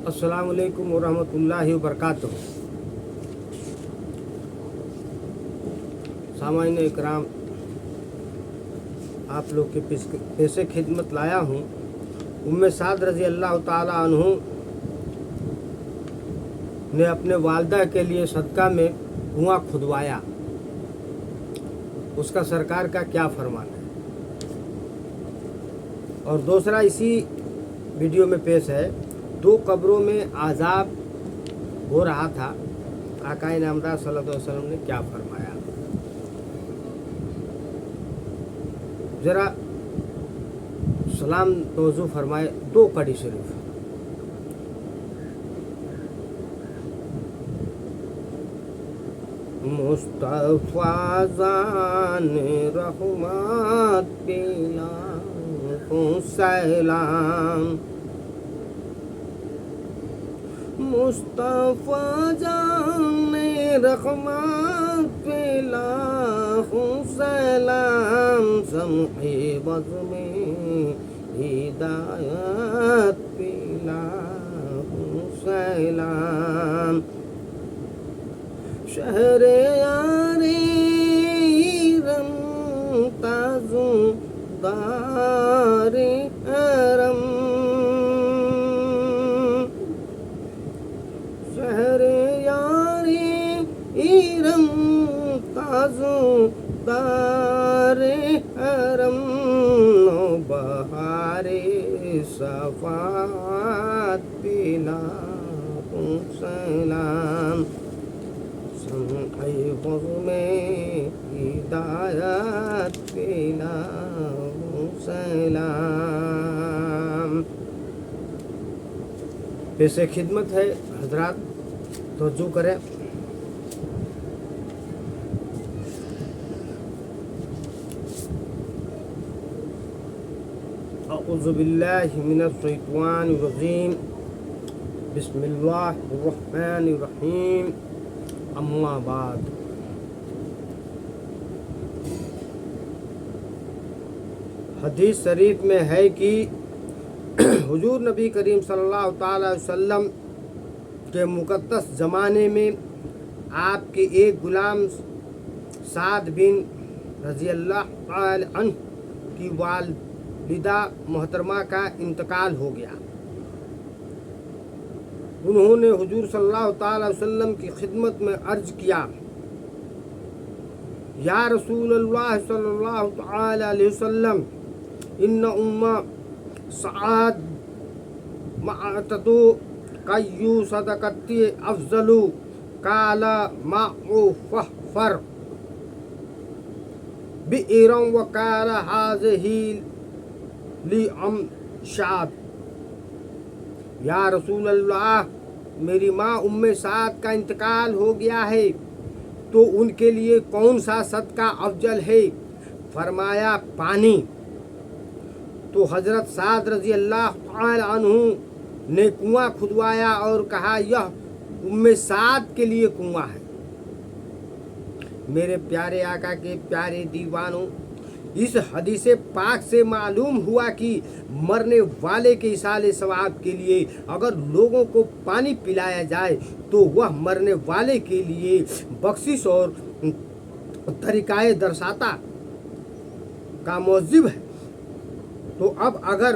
अस्सलाम वालेकुम वरहमतुल्लाहि वबरकातुहू। सामाईन इकराम, आप लोग के पेशे खिदमत लाया हूँ। उम्मे साद रज़ी अल्लाह ताला अन्हु ने अपने वालदा के लिए सदका में कुआं खुदवाया, उसका सरकार का क्या फरमान है। और दूसरा इसी वीडियो में पेश है, 2 कब्रों में आज़ाब हो रहा था, आकाए नामदार सल्लल्लाहु अलैहि वसल्लम ने क्या फरमाया। ज़रा सलाम तवज्जो फरमाए 2 कड़ी शरीफ। मुस्तफ़ा ज़ाने रहमत पिला सलाम, मुस्तफ़ा जाने रहमत पिला सलाम, समए बज़ में हिदायत पिला सलाम। शहरे यारे रमताज़ू दारे हरम, शहरे यारे रमताज़ू दारे हरम, बहारे सफ़ात पिला सलाम, में हिदायत पिला सलाम। पेशे खिदमत है हजरात, तवज्जो करें। अऊज़ु बिल्लाहि मिनश शैतानिर रजीम, बिस्मिल्लाहिर रहमानिर रहीम, अम्मा बाद। हदीस शरीफ में है कि हुजूर नबी करीम सल्लल्लाहु ताला अलैहि वसल्लम के मुक़द्दस ज़माने में आपके एक गुलाम साद बिन रज़ी अल्लाह ताला अन्हु की वालिदा मोहतरमा का इंतकाल हो गया। उन्होंने हुजूर सल्लल्लाहु ताला अलैहि वसल्लम की खिदमत में अर्ज किया, या रसूलल्लाह सल्लल्लाहु ताला अलैहि वसल्लम, इन्न उम्मा सआद मातदु कय्यु सदकती अफजलु काला माउ फहफर बिइरम व काला हाज़िही ली अमशाद। या रसूल अल्लाह, मेरी माँ उम्मे साद का इंतकाल हो गया है, तो उनके लिए कौन सा सदका अफजल है। फरमाया पानी। तो हज़रत साद रज़ी अल्लाह ताला अन्हु ने कुआं खुदवाया और कहा, यह उम्मे साद के लिए कुआं है। मेरे प्यारे आका के प्यारे दीवानों, इस हदीस पाक से मालूम हुआ कि मरने वाले के इसाले सवाब के लिए अगर लोगों को पानी पिलाया जाए तो वह मरने वाले के लिए बख्शिश और तरीक़ाए दरसाता का मौजिब है। तो अब अगर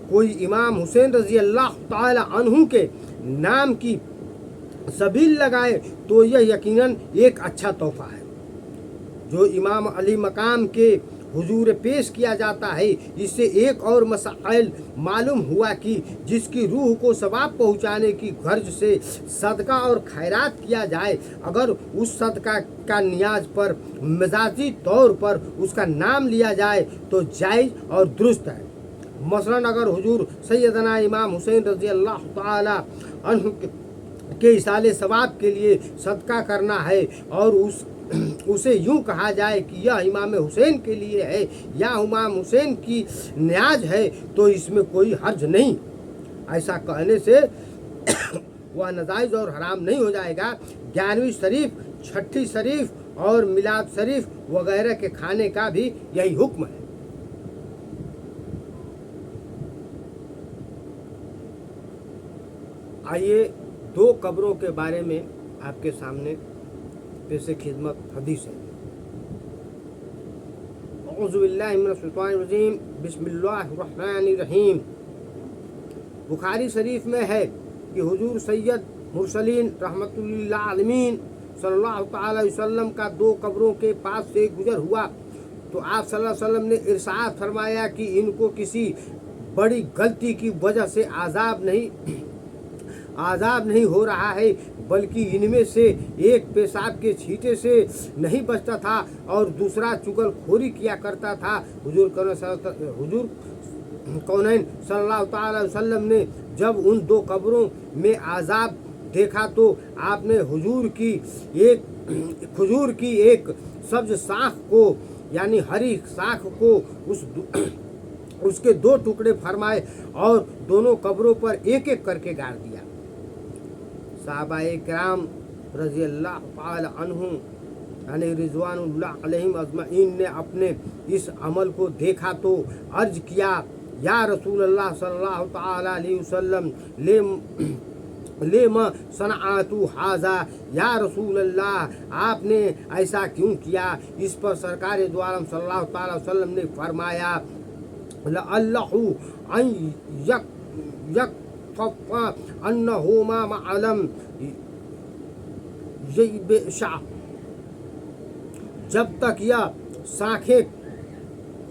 कोई इमाम हुसैन रज़ी अल्लाह ताला अन्हु के नाम की सबील लगाए तो यह यकीनन एक अच्छा तोहफ़ा है। जो इमाम अली मकाम के हुजूर पेश किया जाता है, इससे एक और मसाइल मालूम हुआ कि जिसकी रूह को सवाब पहुँचाने की गर्ज से सदका और खैरात किया जाए, अगर उस सदका का नियाज पर मजाजी तौर पर उसका नाम लिया जाए तो जायज़ और दुरुस्त है। मसलन अगर हुजूर सैयदना इमाम हुसैन रज़ी अल्लाह ताला अन्हु के इसाले सवाब के लिए सदका करना है और उसे यूं कहा जाए कि यह इमाम हुसैन के लिए है या इमाम हुसैन की न्याज है, तो इसमें कोई हर्ज नहीं। ऐसा कहने से वह नाजायज़ और हराम नहीं हो जाएगा। 11वीं शरीफ, 6ठी शरीफ और मिलाद शरीफ वगैरह के खाने का भी यही हुक्म है। आइए दो कब्रों के बारे में आपके सामने पेश खिदमत हदीस है। औज़ु बिल्लाहि मिनश शैतानिर रजीम, बिस्मिल्लाहिर रहमानिर रहीम। बुखारी शरीफ में है कि हुजूर सैयद मुरसलीन रहमतुल्लिल आलमीन सल्लल्लाहु तआला अलैहि वसल्लम का दो कब्रों के पास से गुजर हुआ तो आप सल्लल्लाहु अलैहि वसल्लम ने इरशाद फरमाया कि इनको किसी बड़ी गलती की वजह से आज़ाब नहीं हो रहा है, बल्कि इनमें से एक पेशाब के छींटे से नहीं बचता था और दूसरा चुगलखोरी किया करता था। हुजूर कौनैन सल्लल्लाहु तआला अलैहि वसल्लम ने जब उन दो कब्रों में आज़ाब देखा तो आपने खजूर की एक सब्ज शाख को यानी हरी शाख को उसके दो टुकड़े फरमाए और दोनों कब्रों पर एक एक करके गाड़ दिया। सहाबाए किराम रज़ियल्लाहु तआला अन्हुम यानी रिज़वानुल्लाह अलैहिम अजमईन ने अपने इस अमल को देखा तो अर्ज किया, या रसूलल्लाह सल्लल्लाहु तआला अलैहि वसल्लम लेमा सनआतु हाजा, या रसूलल्लाह आपने ऐसा क्यों किया। इस पर सरकार दो आलम सल्लल्लाहु तआला अलैहि वसल्लम ने फरमाया, लअल्लहु अन यकफ़ा अन्नहुमा मअलम यबशा, जब तक यह शाखें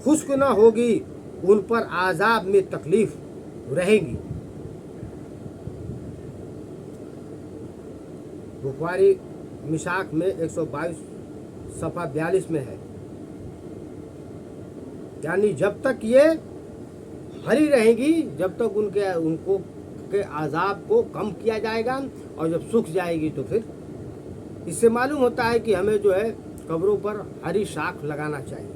खुश्क न होगी उन पर आज़ाब में तकलीफ रहेगी। बुखारी मिशाक में 122 सफ़ा 42 में है, यानी जब तक ये हरी रहेंगी जब तक उनको के आज़ाब को कम किया जाएगा और जब सूख जाएगी तो फिर इससे मालूम होता है कि हमें जो है कब्रों पर हरी शाख लगाना चाहिए।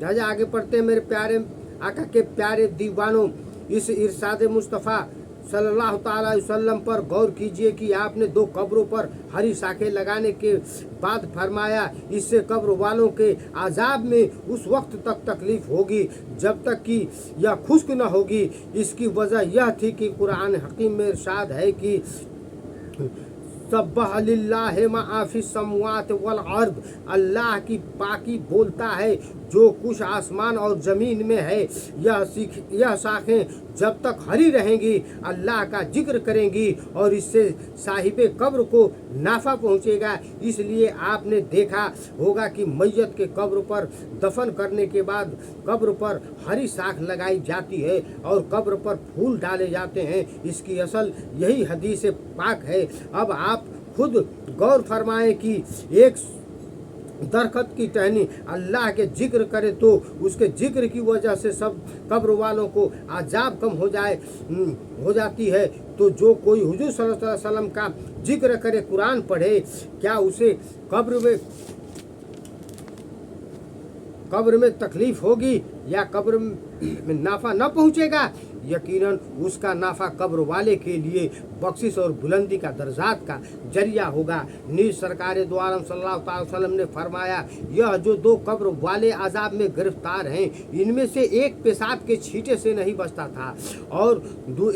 जहाँ आगे पढ़ते हैं, मेरे प्यारे आका के प्यारे दीवानों, इस इरशाद मुस्तफ़ा सल्लल्लाहु तआला अलैहि वसल्लम पर गौर कीजिए कि आपने दो कब्रों पर हरी शाखें लगाने के बाद फरमाया, इससे कब्र वालों के आज़ाब में उस वक्त तक तकलीफ होगी जब तक कि यह खुश्क न होगी। इसकी वजह यह थी कि कुरान हकीम में इरशाद है कि सब्बह लिल्लाहि मा फिस समावात वल अर्द, अल्लाह की पाकी बोलता है जो कुछ आसमान और ज़मीन में है। यह शाखें जब तक हरी रहेंगी अल्लाह का जिक्र करेंगी और इससे साहिबे कब्र को नाफा पहुँचेगा। इसलिए आपने देखा होगा कि मैयत के कब्र पर दफन करने के बाद कब्र पर हरी शाख लगाई जाती है और कब्र पर फूल डाले जाते हैं। इसकी असल यही हदीस पाक है। अब आप खुद गौर फरमाएं कि एक दरख्त की टहनी अल्लाह के जिक्र करे तो उसके जिक्र की वजह से सब कब्र वालों को आजाब कम हो जाती है, तो जो कोई हुजूर सल्लल्लाहु अलैहि वसल्लम का जिक्र करे, कुरान पढ़े, क्या उसे कब्र में तकलीफ होगी या कब्र में नाफा न पहुँचेगा? यकीनन उसका नाफा कब्र वाले के लिए बख्शिश और बुलंदी का दर्जात का जरिया होगा। नीज सरकार दो आलम सल्लल्लाहु अलैहि वसल्लम ने फरमाया, यह जो दो कब्र वाले आज़ाब में गिरफ्तार हैं इनमें से एक पेशाब के छींटे से नहीं बचता था और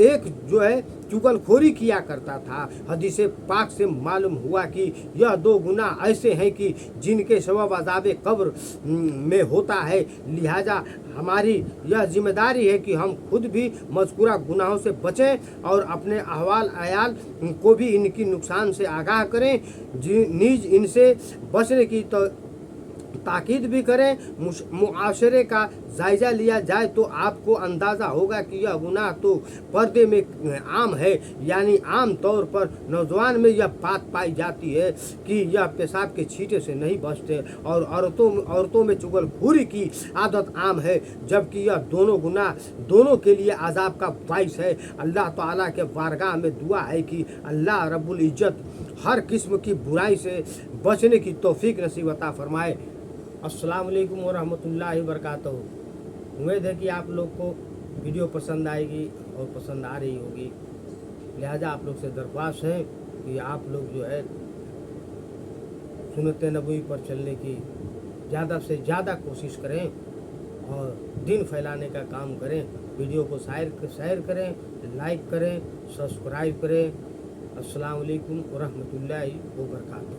एक जो है चुगलखोरी किया करता था। हदीस पाक से मालूम हुआ कि यह दो गुनाह ऐसे हैं कि जिनके सबब अज़ाब कब्र में होता है। लिहाजा हमारी यह जिम्मेदारी है कि हम खुद भी मज़कूरा गुनाहों से बचें और अपने अहवाल अयाल को भी इनकी नुकसान से आगाह करें, नीज इनसे बचने की ताकीद भी करें। मुआशरे का जायज़ा लिया जाए तो आपको अंदाज़ा होगा कि यह गुनाह तो पर्दे में आम है, यानी आम तौर पर नौजवान में यह बात पाई जाती है कि यह पेशाब के छींटे से नहीं बचते और औरतों में चुगलखोरी की आदत आम है, जबकि यह दोनों गुनाह दोनों के लिए अजाब का बाइस है। अल्लाह ताला के बारगाह में दुआ है कि अल्लाह रब्बुल इज़्ज़त हर किस्म की बुराई से बचने की तौफीक नसीब अता फरमाए। अस्सलाम वालेकुम व रहमतुल्लाहि व बरकातहू। उम्मीद है कि आप लोग को वीडियो पसंद आएगी और पसंद आ रही होगी। लिहाजा आप लोग से दरख्वास्त है कि आप लोग जो है सुन्नत नबवी पर चलने की ज़्यादा से ज़्यादा कोशिश करें और दिन फैलाने का काम करें। वीडियो को शेयर करें, लाइक करें, सब्सक्राइब करें। अस्सलाम वालेकुम व रहमतुल्लाहि व बरकातहू।